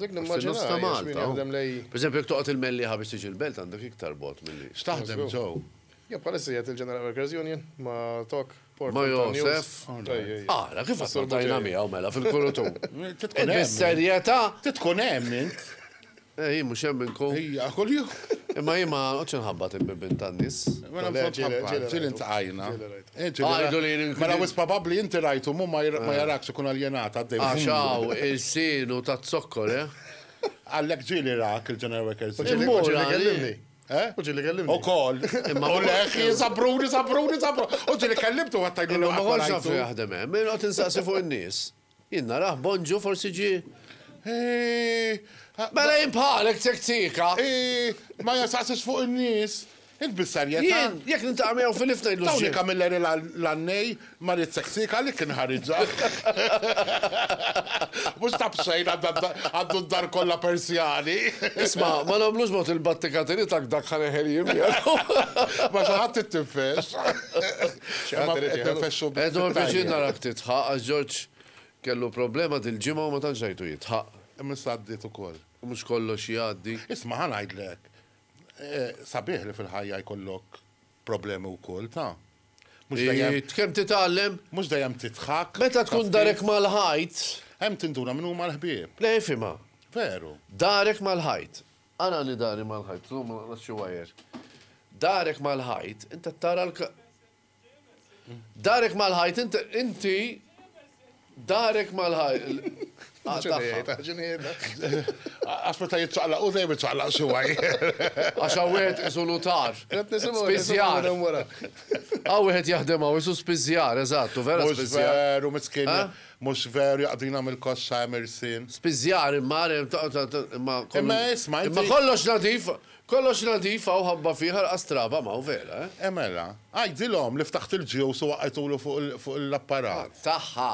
Dik nimmaġina Malta. Per eżempju, jek toqgħod il-melli ħabiex tiġi l-belt għandek iktar bot milli. X'taħdem ġew? Ja, palessi jgħet il-General Workers Union ma Tok. Ma Josef. Ara, kif għassortajna miegħu mela fil-kurutu. Bis-serjetà. Titkun hemm int. Mhux hemm minkum. Hija kuljum. Imma jien ma noqgħodx inħabbat il-bibin tan-nies. Ġil intqajna. Għajdu li Mela wis probabbli inti rajtu mu ma jarakx ikun aljenata għaddej. Għaxaw il-sinu ta' zokkor, Għallek ġili rak il-General Workers. Uġi li kellimni. U kol. U leħi, sabruni. Uġi li kellimtu għattajdu Ma kolx għafu jahdem, minn għot insaqsi fuq il-nis. Jinna raħ bonġu forsi ġi. Mela jimpħalek tektika. Ma jasaqsix fuq il-nis. Il-bissarjeta. Jien, jek nintaqmew fil-ifna illu Tawni kamilleri l-annej ma ritseksika li kien ħarġa. Mux tabxejn għaddu d-dar kolla persjani. Isma, ma namlux mot il-battikatini tak dak ħaneħerim. Ma xaħat t-tinfex. Edu bieġin narak titħaq, għax Ġorġ kellu problema dil-ġimma u ma tanġajtu jitħaq. Misaddit u koll. Mux kollox jgħaddi. Isma ħanajdlek. Sabiħ li fil-ħajja jkollok problemi u koll, ta' Kem titgħallem? Mux dajem titħak. Meta tkun darek mal-ħajt. Hemm tinduna minnu mal-ħbieb. Le fima. Veru. Darek mal-ħajt. Ana li dari mal-ħajt, ma nasċu għajer. Darek mal-ħajt, inta tara Darek mal-ħajt, inti darek mal-ħajt. Aspetta jitċaqla u dejjem jitċaqla xuwaj. Għaxawet isu lutar. Spizjar. Għawet jahdem għaw isu spizjar, eżattu, vera Mux spizjar. veru, miskin, mux veru jaqdina mill-kossa emersin. Spizjar, imma isma, imma kollox nadif għaw ħabba fiħar astraba ma' u vera. Emela, għajdilom li ftaħt il-ġew su għajtulu fuq l-apparat. Taħħa.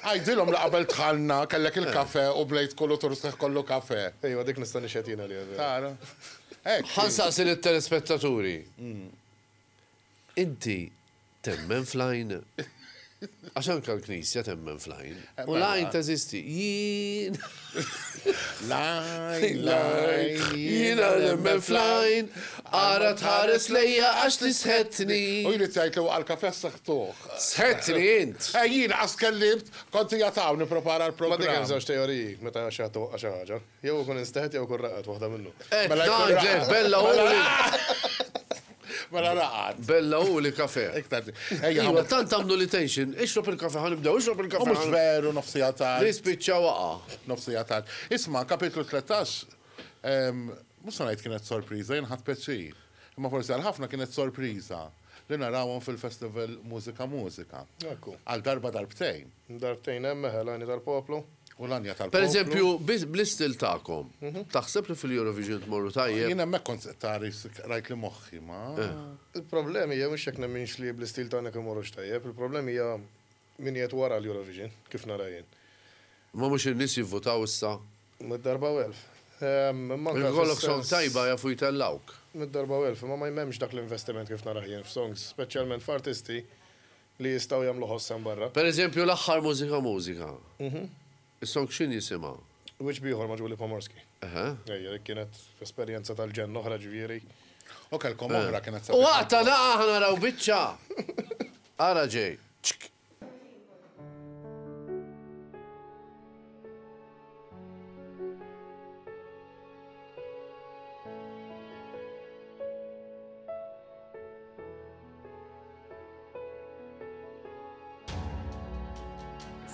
Għajdilom li qabel tħalna, kellek il-kafe u blejt kollu tursteħ kollu kafe. Ejwa, dik nistani xetina li għadha. Tara. Ħansaqsi l-telespettaturi. Inti temmen flajn. Għaxan kal-knisja temmen flajn. U lajn teżisti. Jien. Jien temmen flajn. Ara tħares lejja għax li sħetni. U jrid jgħid li għal-kafe s-saħtuħ. Sħetni jint. Jien għaskellibt, konti jataw niprepara Ma dik l-program. hemm żewġ teoriji meta xaħtu xi ħaġa. Jew ikun insteħet jew ikun raqgħet waħda minnu. Bella u li. Mela raqad. Bella u li kafe. Iwa, tant għamlu li tension. Ixrob il-kafe, ħanibdew, ixrob il-kafe. Mux veru nofsijatat. Rispiċċa waqa. Nofsijatat. Isma, kapitlu 13, mux sanajt kienet sorpriza, jenħat peċi. Imma forsi għal-ħafna kienet sorpriza li narawhom fil-festival Mużika. Għal darba darbtejn. Darbtejn hemm meħelani tal-poplu. U l-anja tal-poplu. Per eżempju, bl-istil ta'kom, taħseb li fil-Eurovision tmorru tajjeb? Jien hemmhekk kont tari rajt li moħħi, ma. Il-problemi hija mhux jekk nemminx li bl-istil tagħna kemm morrux tajjeb, il-problemi hija min qiegħed wara l-Eurovision, kif nara jien. Ma mhux in-nies jivvotaw issa. Mid-darba welf. Kollok song tajba jafu jtellawk. mid-darba u elf, ma jmemx dak l-investiment kif naraħ jien f'songs, speċjalment f'artisti li jistgħu jagħmlu ħossam barra. Per eżempju, l-aħħar mużika. Is-song x'in jisimha? Which biħor ma' Ġuli Pomorski. Eħe. Ejja, kienet f'esperjenza tal-ġenn oħra ġifieri. U kelkom oħra kienet U għata naqa naraw biċċa. Ara ġej.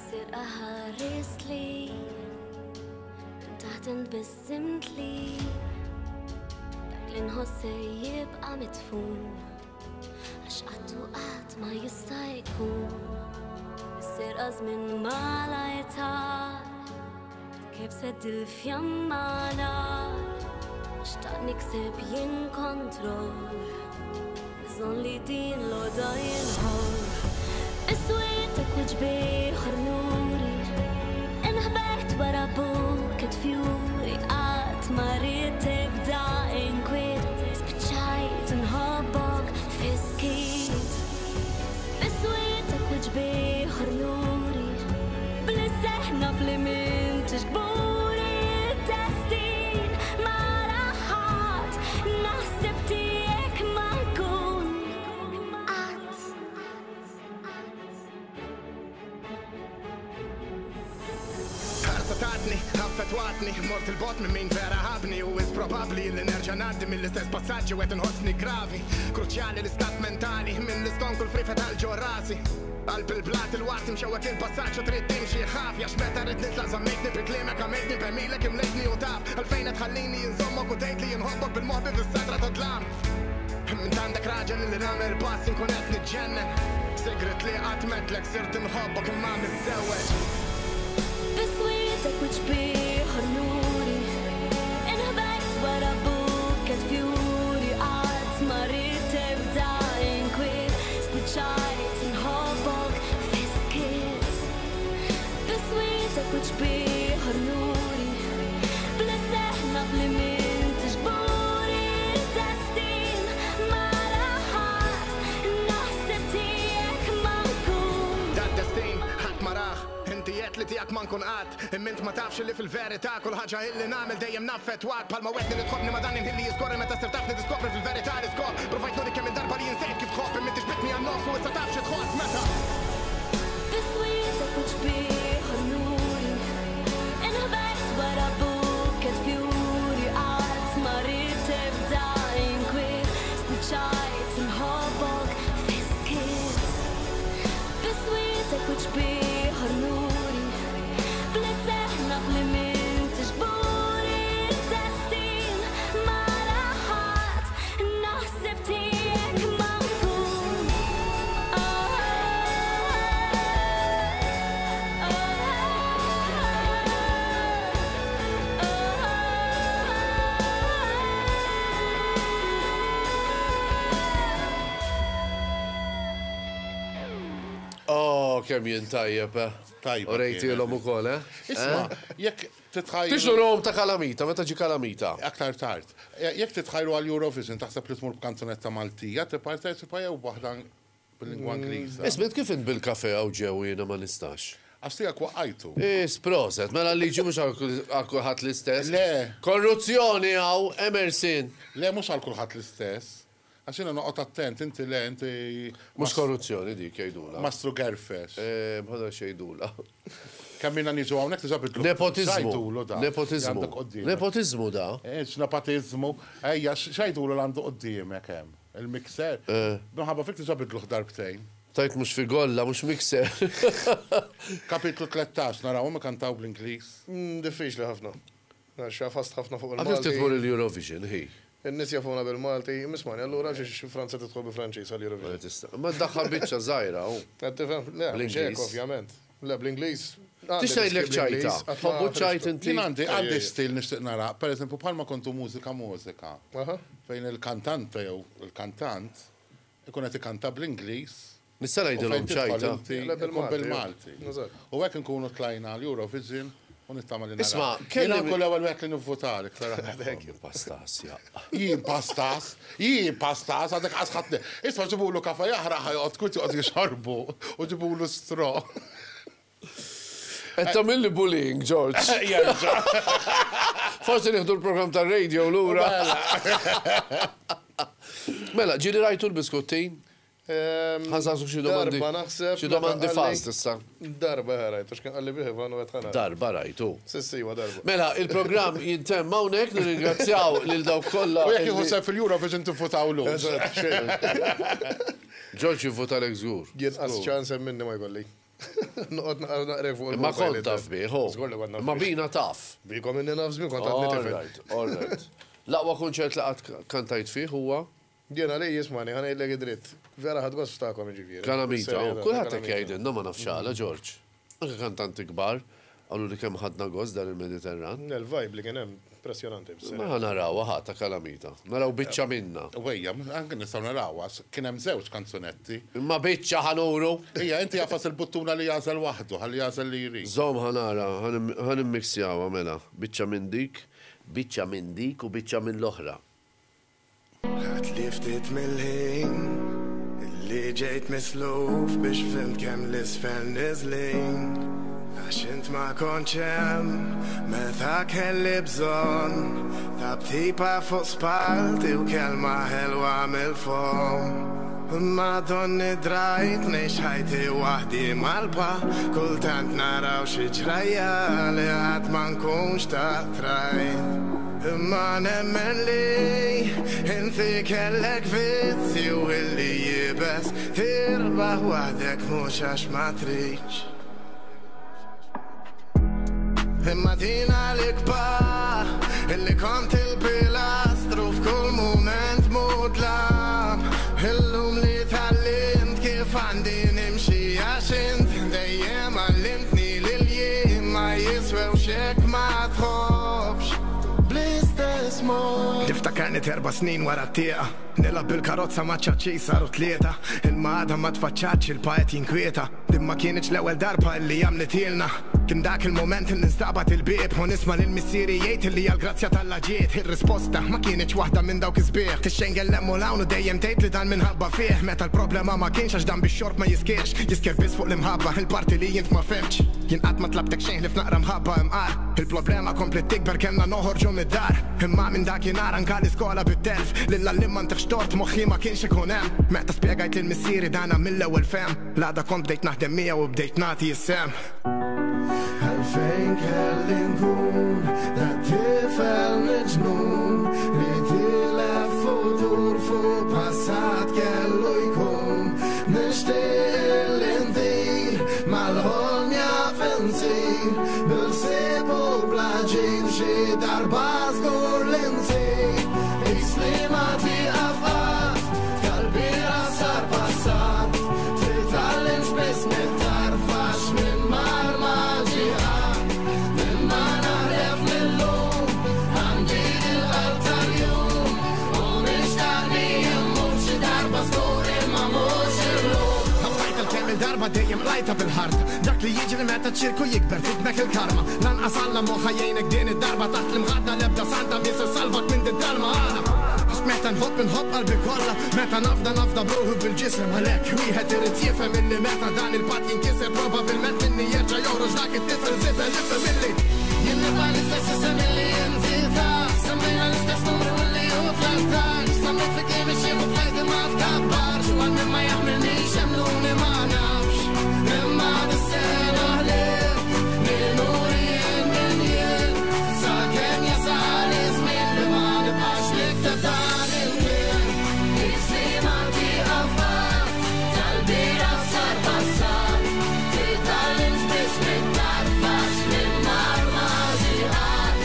Sir aħares li taħt inbissemt li dak li nħoss jibqa' mitfun għax qatt u qatt ma jista' jkun issir żmien mala jtar kif sedd il-fjamma nar xtaq nikseb jien kontroll bżonn li din l-oda jinħol Iswietek u ġbieħ nuri inħbert wara buket fjuri qatt ma rrid tibda inkwiet spiċċajt inħobbok fiskit Iswietek u ġbieħ nuri bli seħna fl-imin tixgburi destin ma raħat naħseb tiegħek ma nkun Tatni, affettwatni, mort il-bot minn min vera ħabni u is probabli li nerġa' ngħaddi mill-istess passaġġi wet inħossni gravi Kruċjali l-istat mentali minn l-iston kull frifa tal-ġo rasi Qalb il-blat il-waqt imxewwek il-passaġġ u trid timxi ħaf Jax meta rid nitlaq żammejtni biklimek għamiltni bemilek imlejtni u taf Għalfejn qed tħallini jinżommok u tgħid li jinħobbok bil-moħbi fis-sadra ta' dlam Mint għandek raġel li nagħmel pass inkun qed niġġennem Sigrit li qatt metlek sirt inħobbok imma miżewweġ Biswietek u ġbieħ nuri inħbert wara buket fjuri qatt ma rrid tibda inkwiet spiċċajt inħobbok fiskit Biswietek u ġbieħ nuri bli seħna fl-imin tixburi destin ma raħat naħseb tiegħek ma nkun Dat destin ħadd ma raħ Inti jett li tijak man kun qatt Immint ma tafx li fil-verità Kull ħaġa illi namel dejjem naffettwat Palma wetni li tħobni ma dan inħilli jiskorri Meta sirtafni diskopri fil-verità riskop Provajt nuri kemm il-darba li jinsejt kif tħobb Immint iġbitni għan-nofs u issa tafx tħoss meta Biswietek u ġbieħ nuri inħbert wara buket fjuri qatt ma rrid tibda inkwiet spiċċajt inħobbok fiskit Biswietek u ġbieħ nuri bli seħna fl-imin tixburi destin ma raħat naħseb tiegħek ma nkun Oh, kemm jien tajjeb. Tajjeb U rejtilhom ukoll, Isma, jekk titħajru. Tixurom ta' Kalamita, meta ġi Kalamita. Aktar tard. Jekk titħajru għal Eurovision taħseb li tmur b'kanzunetta Maltija, tipparteċipa jew waħda bil-lingwa Ingliża. Isbit kif int bil-kafe għaw ġew jiena ma nistax. Għastijak waqqajtu. Proset, mela liġi mux għal kulħadd l-istess. Le. Korruzzjoni għaw, Emerson. Le, mux għal kulħadd l-istess. Għaxina noqot attent, inti le, inti. Mux korruzzjoni dik jgħidula. Mastru Gerfex. Bħada xejdula. Kammina niġu għawnek tiġabidlu. Nepotizmu. Nepotizmu. Nepotizmu da. Nepotizmu. Ejja, xajdulu l-għandu qoddimek hemm. Il-mikser. Nħabba fik tiġabidlu darbtejn. Tajt mux fi golla, mux mikser. Kapitlu 13, naraw, ma kantaw bl-Inglis. Diffiċli ħafna. Xafast ħafna fuq Għafif il-Malti. titmur il-Eurovision, hi. Il-nis jafuna bil-Malti, mismani, allura xiex Franza titħol bil-Franċis għal-Eurovision. Ma d-daħħal bicċa zaħira, Le, bl-Inglis, ovvjament. Le, bl-Inglis. Tixtaj l ċajta. Hobbu ċajt inti. Jien għandi stil nixtieq nara, per eżempju, bħalma kontu mużika. Aha. Fejn il-kantant jew il-kantant ikun qed ikanta bl-Ingliż. Nista' ngħidilhom ċajta. Bil-Malti. U hekk nkunu tlajna l-Eurovision U nittama li Isma, Kena kellim- kull ewwel wieħed li nivvotar iktar. Pastas, ja. Jien pastas, għadek għasħatni. Isma ġibulu kafa jaħra ħajqot, kuti għod jixarbu u ġibulu stro. Etta mill-li bullying, George. Forse nieħdu l-program ta' radio l-ura. Mela, ġiri rajtu l-biskottin? Ħansasu xi domandi. Darba naħseb. Xi domandi fast issa. Darba rajtu, x'kien qalli biħi għanu għetħana. Darba rajtu. Sissiwa darba. Mela, il-program jintemm hawnhekk nirringrazzjaw lil dawk kollha. U jek jħu fil-Eurovision tifutaw l George jivvota l żgur. Jien qas ċans minni ma jkolli. Noqgħod naqrek fuq Ma kont taf bih, ho. Żgur li kont naf Ma bih. bina taf. Bikom inni naf żmien kont għadni tifel. All right. Laqwa kunċert li qatt kantajt fih huwa Jien għalej jismani, ħana jillegi dritt. Vera ħadgos f'takom ġifieri. Kalamita. Kulħadd hekk jgħidilna ma nafx għala, George. Anke kantanti kbar għallu li kemm ħadna gost dan il-Mediterran. Il-vibe li kien hemm impressjonanti. Ma naraw ħadd ta' Kalamita. Naraw biċċa minna. Wejja, anke nistgħu narawha, kien hemm żewġ kanzunetti. Imma biċċa ħanuru. Ija, inti jafas il-buttuna li jażel waħdu, ħalli jażel li jrid. Zom ħanara, ħanimmixjawa mela. Biċċa minn dik u biċċa minn l-oħra. Ħat li ftit mill-ħin illi ġejt misluf biex fimt kemm l-isfel nizlin għax int ma konċem meta kelli bżon ta' btipa fuq spalti u kelma ħelwa mill-fom ma donni drajt nex ħajti wahdi malba kultant naraw xi ġrajja li għad ma nkunx ta' trajt Ma nemmen li inti kellek vizzi u illi jibes tirbaħ waħdek mux għax ma triċ Imma dina l-ikbar illi kont il-pilastru f'kull moment mudlam Illum li tal-lint kif għandi nimxi għax int dejjem għallimtni l-jiem ma jiswew xek ma tħobx Tiftakarni 4 snin wara t-tieqa Nilab bil-karozza maċċaċi saru 3 Il-mada ma tfaċċaċ il-pajet jinkwieta Din ma kienieċ l-ewel darba illi jamlet ilna Kien dak il-moment il nistabat il-bib U nisma l-missiri jgħid illi għal-grazzja tal-laġiet Il-risposta ma kienieċ wahda minn dawk izbieħ Tixxengel lemmu lawnu dejjem tgħid li dan minħabba fih Meta l-problema ma kienx għax dan bix-xorb ma jiskirx Jisker bis fuq l-imħabba il-parti li jint ma femx Jien qatt ma tlabtek xejn li f'naqra mħabba imqar Il-problema komplet tikber kellna noħorġu mid-dar Imma minn dakinhar anka l-iskola bit-telf Lilla l-imma ntifxtort moħħi ma kienx ikun hemm Meta spjegajt lill-missieri dana mill-ewwel fem L-għada kont bdejt naħdem miegħu u bdejt nagħti is-sem Għalfejn kelli nkun dak tifel miġnun li tilef futur fuq passat kellu jkun Nixtieq li ndir mal-ħolm jaf insir bil-sib u bla-ġir xi darba żgur li nsir Islima tieqaf qatt tal-bira sar passat titgħallem x'biss mit-tarfax minn mar ma ġieħat minn ma naħref mill-lum għandi il-qalb tal-jum u nixtaqni immut xi darba żgur imma mhux illum Ħaftajt il-kemm il-darba dejjem lajta bil-ħart dak li jiġri meta ċirku jikber tidmek il-karma lanqas alla moħħa jgħinek din id-darba taħt l-imħadda l-ebda santa biss salvak minn din-dalma għala Meta nħobb qalbi kollha Meta nafda bruħu bil-ġisem għalhekk wieħed irid jifhem illi meta dan il-patt jinkiser probabbilment minni jerġa' joħroġ dak it-tifel żibel ifhem illi jien nibqa' l-istess isem illi inti taf semmejna l-istess numru illi hu tlaltax sammet fi kliem ixieħu f'ħajti ma tkabbarx u għal min ma jaħmilniex jemluni ma nafx imma dis-sena ħlief li nuri jien min jien sakemm jasal iż-żmien li ma nibqax niktab dan il-kien Islima tieqaf qatt tal-bira sar passat titgħallem x'biss mit-tarfax minn mar ma ġieħat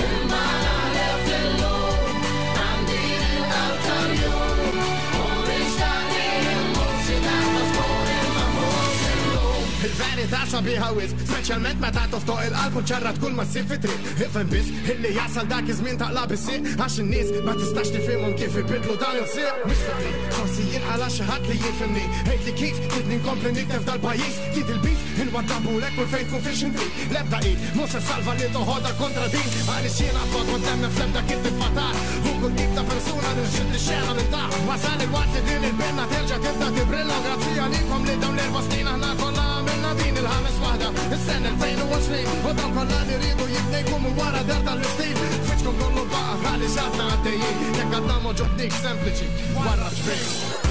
imma naħlef illum għandi il-qalb tal-jum u nixtaqni immut xi darba żgur imma mhux illum Il-verità sabiħa wisq, speċjalment meta toftoq il-qalb u ċarrat kull ma ssib fi-triq Ifhem biss illi jasal dak iż-żmien taqla bis-sieq għax in-nies ma tistax tifhimhom kif ibidlu dan il-sieq Mhux fehmi, forsi jien għala xi ħadd li jifhimni Ħejt li kif tridni nkompli niktef dal-pajjiż Tid il-bif il-ħilwa tabulek u fejn tkun fiex inti. Lebda id, mus salva li toħodha kontra din. Għaliex jiena b'għod kont hemm fl-ebda kif titfatar. U kull tip ta' persuna nirxid li xena minn taħt. Wasal il-waqt li din il-benna terġa' tibda tibrilla. Grazzi għalikom li dawn l-erba' snin aħna kollha għamilna din il-ħames waħda. Is-sena 2020 u dawn kollha li rridu jibnejkom wara dar tal-istil. Fiċkom kollu baqa' għaliex għadna għaddejjin. Jekk għadna moġob dik sempliċi wara ġbejn.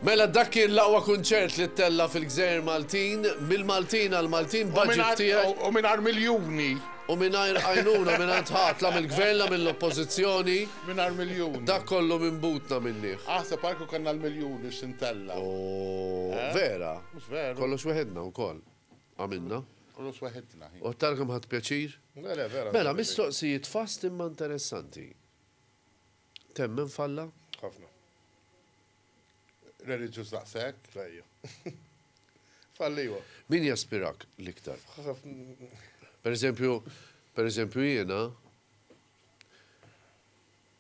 Mela dak kien l-aqwa kunċert li ttella fil-Gżejjer Maltin, mill-Maltin għal-Maltin, budget tiegħek. U minar miljoni. U minnajr għajnuna minnant ħat la mill-gvern la mill-oppozizjoni. Minar miljoni. Dak kollu minn butna minniħ. Aħsa parku kanna l-miljoni xintella. Vera. Mux veru. Kollox weħedna u koll. Għamilna. Kollox weħedna. U tarkom ħat pjaċir? Mela, mistoqsijiet fast imma interessanti. Temmen falla? ħafna. Reliġjuż daqsek? Lejja. Falliwa. Min jaspirak liktar? Per eżempju jiena,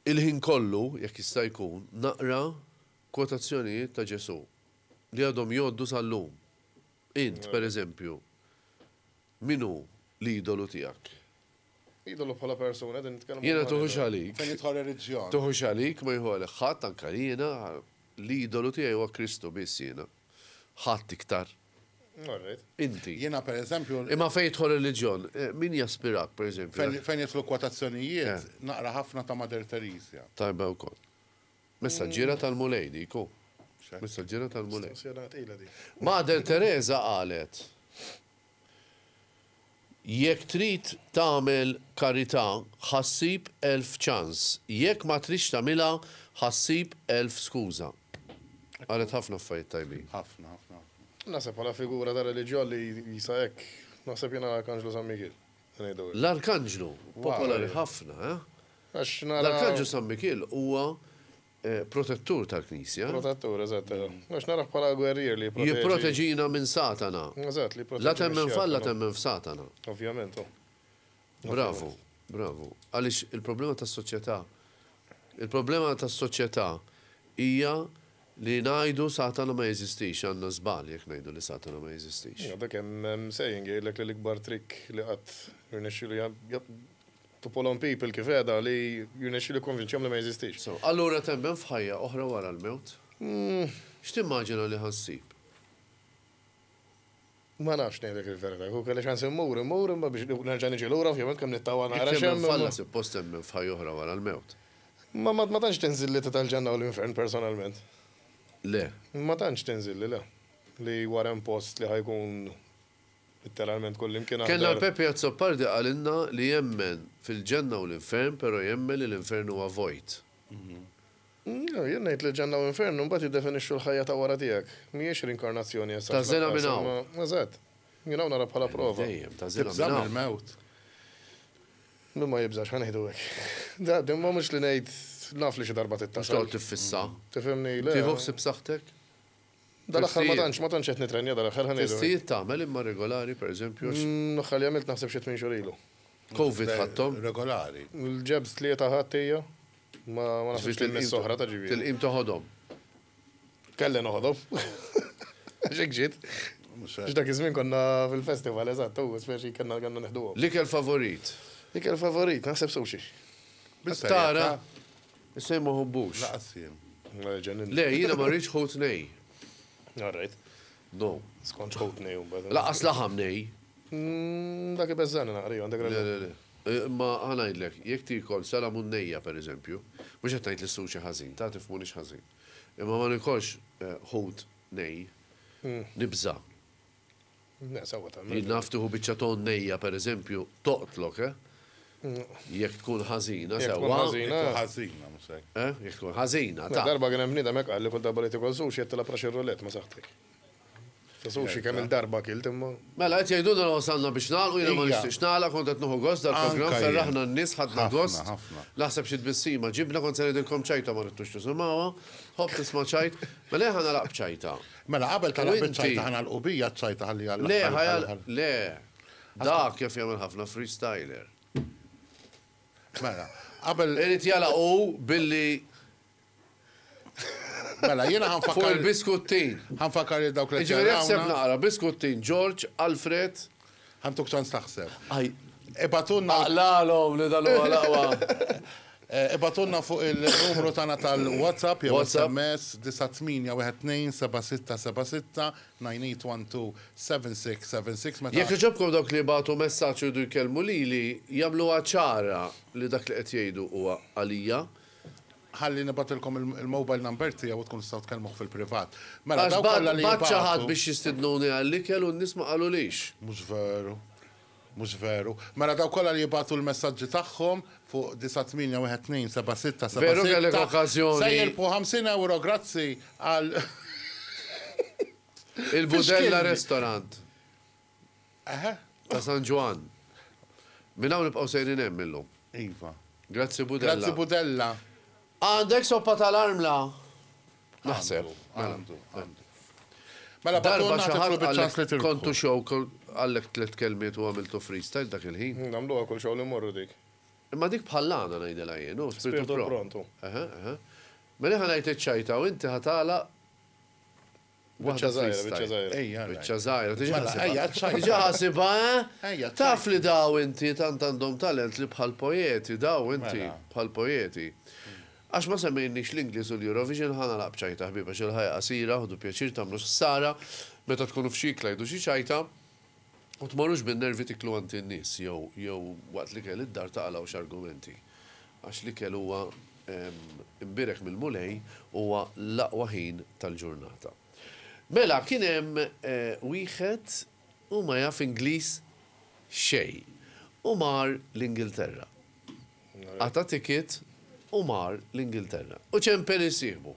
il-ħin kollu, jekk jista' jkun, naqra kwotazzjonijiet ta' Ġesu li għadhom jgħoddu sal-lum. Int, per eżempju, minu l-idolu tiegħek? Idolu bħala persuna, din nitkellem. Jiena tuħux għalik. Fejn jidħol reliġjon. Tuħux għalik, ma jħu għalik ħadd anka jiena l-idolu tiegħi huwa Kristu biss jiena. Ħadd iktar. Inti. Jiena per eżempju. Imma fejn jidħol reliġjon, min jaspirak, per eżempju? Fejn jidħlu kwotazzjonijiet, naqra ħafna ta' Mater Teresja. Tajba wkoll. Messaġġiera tal-Mulejdi, ku. Messaġġiera tal-Mulejdi. Mater Teresa qalet jekk trid tagħmel karità ħassib 1000 ċans, jekk ma tridx tagħmilha ħassib 1000 skuża. Qalet ħafna affarijiet tajbin. Ħafna. Naseb għala figura ta' reliġjon li jisa hekk, naseb jena l-Arkanġlu San Mikil. L-Arkanġlu, popolari ħafna, L-Arkanġlu San Mikil huwa protettur tal-Knisja. Protettur, eżatt. Għax naraħ bħala gwerrier li jipproteġina minn Satana. Eżatt, li la temmen falla temmen f'Satana. Ovvjament. Bravo. Għaliex il-problema tas-soċjetà hija li najdu Satana ma jeżistix, għanna żbal jekk najdu li Satana ma jeżistix. Dak hemm saying jgħidlek li l-ikbar trik li qatt jirnexxielu to pull on people kif għeda li jirnexxielu konvinċjhom li ma jeżistix. Allura temmen f'ħajja oħra wara l-mewt? X'timmaġina li ħassib? Ma nafx ngħidlek il-verità, hu kelli ċans immur imma biex nerġa' niġi lura ovvjament kemm nittawa nara xemm. Falla suppost temmen f'ħajja oħra wara l-mewt. Ma tantx tinżil li tal-ġenna u l-infern personalment. Le. Ma tantx tinżil li le. Li wara post li ħajkun literalment kull imkien. Kenna l-Pepe Azzopardi għalinna li jemmen fil-ġenna u l-infern, pero jemmen li l-infern huwa vojt. Jien ngħid li ġenna u l-infern mbagħad jiddefinixxu l-ħajja ta' wara tiegħek. Mhijiex rinkarnazzjoni issa. Ta' żena minn hawn. Eżatt. Jien hawn nara bħala prova. Dejjem, ta' żena minn hawn. Il-mewt. Min ma jibżax ħanejdu hekk. Da ma mhux li ngħid naf li xi darba tittasal. Xtol tiffissa. Tifhimni le. Tieħu ħsib saħtek? Dal-aħħar ma tantx qed nitrenja dal-aħħar ħanejdu. Testijiet tagħmel imma regolari pereżempju. Noħħal jagħmilt naħseb xi 8 xhur ilu. Covid ħadthom. Regolari. Il-ġebs tlieta ħadd hija. Ma nafx il-soħra ta' ġifieri. Tilqim toħodhom. Kelli noħodhom. X'hekk ġiet. X'dak iż-żmien konna fil-festival eżatt, speċi kellna neħduhom. L-ikel favorit. L-ikel favorit, naħseb sushi. Tara. Issa ma ħobbux. Laqasjem. Le, jiena ma rridx ħut nej. Alright. No. Skont ħut nej. Laqas laħam nej. Dak ibeżżani naqriju, għandek Le. Ma ħanajdlek, jekk tikol salamun nejja per eżempju, mhux qed ngħid l-sushi ħażin, ta' tifhmunix ħażin. Imma ma nikolx ħut nej, nibża. Naftuħu biċċa ton nejja per eżempju, toqtlok, jekk tkun ħażina, sewa. Ħażina, musek. Jekk tkun ħażina, ta' darba kien hemm bniedem hekk qal li kull darba li tikol sushi qed tilab raxi rulett ma saħtek. Sushi kemm il-darba kilt imma. Mela, qed jgħidulna li wasalna biex nagħlqu jiena ma Ija. nixtieqx nagħlaq kont qed nieħu gost dal-programm Anka ferraħna jien. n-nies ħadna Ħafna, gost. ħafna. Naħseb xi tbissima, ġibna kont se ngħidilkom ċajta ma rridtux tisimgħuha, ħobb tisma' ċajt, mela ħa nagħlaq b'ċajta. Mela, qabel tal-għab U inti? ċajta ħana l-qubija ċajta ħalli għalla. Le, ħajal, le. Dak kif jagħmel ħafna freestyler. Mela, qabel, Irid jalaqu billi mela, jena fuq il-biskuttin. ħanfakar li dawk li Ġifieri ħseb naqra biskuttin George, Alfred. ħantuk ċans taħseb. Aj, Ibatunna aqlalhom li dan huwa laqwa. Ibatunna fuq il-numru tagħna tal-WhatsApp jew WhatsApp. SMS 98127676 meta Jekk iġobkom dawk li bagħtu messaġġ jridu jkellmu lili, jagħmluha ċara li dak li qed jgħidu huwa għalija. ħalli nibatilkom il-mobile number tiegħu u tkun tistgħu tkellmuh fil-privat. Mela Għax dawk kollha li bad ċaħat jibgħatu- biex jistidnuni għall-ikel u n-nies ma qalulix. Mhux veru. Mhux veru. Mela daw kollha li jibgħatu l-messaġġi tagħhom fuq 98127676. Veru kellek okkażjoni. Se jilpu 50 euro grazzi għal Il-Budella kelmi. Restaurant ta' San Ġwan. Minn hawn nibqgħu sejrin hemm illum. Iva. Grazzi Budella. Grazzi Budella. Għandek soppa tal-armla? Naħseb. Għandu. Mela Darba batunna xaħat titlu bieċans li għallek kontu tirku. show għallek 3 kelmiet u għamiltu freestyle dak il-ħin. Namluha kull xogħol imorru dik. Imma dik bħallana ngħidilha jien, u spiritu Spiritu pro. pronto. Mela ħanajt iċ-ċajta u inti ħatala Biċċa żgħira, biċċa żgħira. Ejja, Biċċa zaħira, Mela, ejja, ċajta. tiġa ħasiba, Ejja, taf li daw inti tant għandhom talent li bħal poeti, daw inti Mela. bħal poeti. Għax ma semmejniex l-Inglis u l-Eurovision ħana laqb ċajta ħbiba xil-ħajja qasira, ħudu pjaċir tamlu s-sara, meta tkunu f'xikla jdu xi ċajta, u tmorrux bin-nervi tiklu għanti n-nies, jew waqt li kell id-dar taqlaw x'argumenti. Għax li kell huwa imbirek mill-mulej huwa l-aqwa ħin tal-ġurnata. Mela, kien hemm wieħed u ma jaf Ingliż xej u mar l-Ingilterra. Għata ticket u mar l-Ingilterra. U ċemper isibu.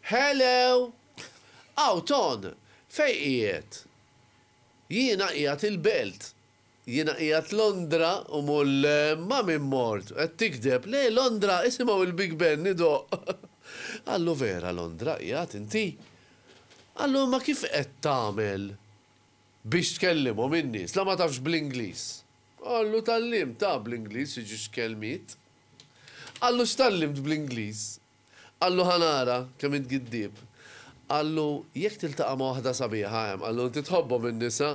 Hello! Aw, Ton, fej qiegħed? Jiena qiegħed il-Belt. Jiena qiegħed Londra u mull ma minn mort. Qed tikdeb, le Londra, isimgħu il-Big Ben nido. Allu vera Londra qiegħed inti. Allu ma kif qed tagħmel biex tkellimhom in-nies, la ma tafx bl-Ingliż. Allu tallim ta' bl-Ingliż jiġi x'kelmiet. Allu x'tallimt bl-Ingliż. Allu ħanara kemm int giddib. Allu jekk tiltaqa' ma' waħda sabiħa hemm, allu inti tħobbhom in-nisa,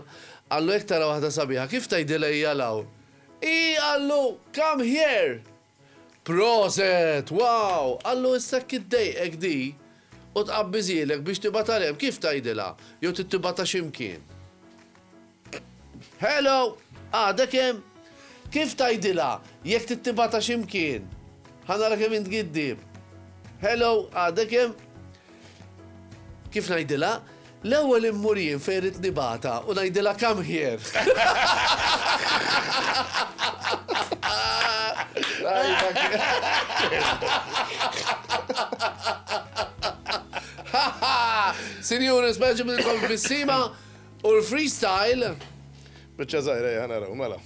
allu jekk tara waħda sabiħa, kif tgħidilha jalaw? Allu, come here! Proset, wow! Allu issa kiddejqek di u tqabbiżilek biex tibatalem, kif tgħidilha? Jew tittibata x'imkien. Hello! Għada kemm? Kif tgħidilha jekk tittibata x'imkien? Ħanara kemm int giddib. Hello, għada kemm? Kif ngħidilha? L-ewwel immur jien fejn rid nibata u ngħidilha come here. Sinjuri, speċi minnkom bissima u l-freestyle. Biċċa żgħira ħanaraw, mela.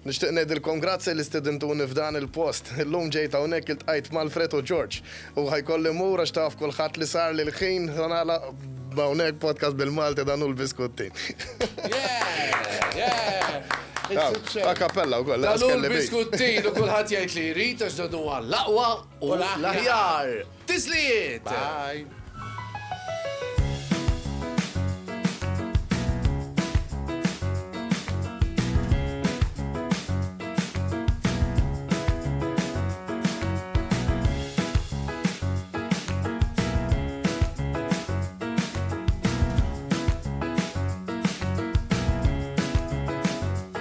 Nixtieq ngħidilkom grazzi li stidentuni f'dan il-post. Illum ġejt hawnhekk iltqajt mal-Fred u George. U ħajkolli mura x'taf kulħadd li sar li l-ħin ħanala hawnhekk podcast bil-Malti dan hu l-biskuttin. A kappella wkoll. Dalu l-biskuttin u kulħadd jgħid li jrid għax dan huwa l-aqwa u l-aħjar. Tisliet! Bye.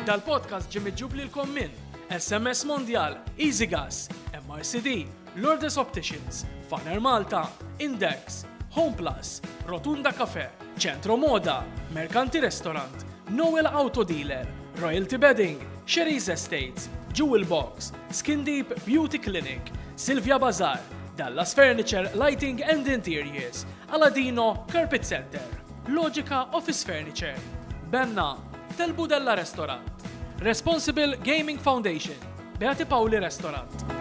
Dal-podcast ġim iġġub lilkom minn SMS Mondial, Easy Gas, MRCD, Lourdes Opticians, Faner Malta, Index, Home Plus, Rotunda Cafe, Centro Moda, Mercanti Restaurant, Noel Auto Dealer, Royalty Bedding, Sherry's Estates, Jewel Box, Skin Deep Beauty Clinic, Silvia Bazar, Dallas Furniture, Lighting and Interiors, Aladino Carpet Center, Logica Office Furniture, Benna, Tel Budella Restaurant, Responsible Gaming Foundation, Beati Pauli Restaurant.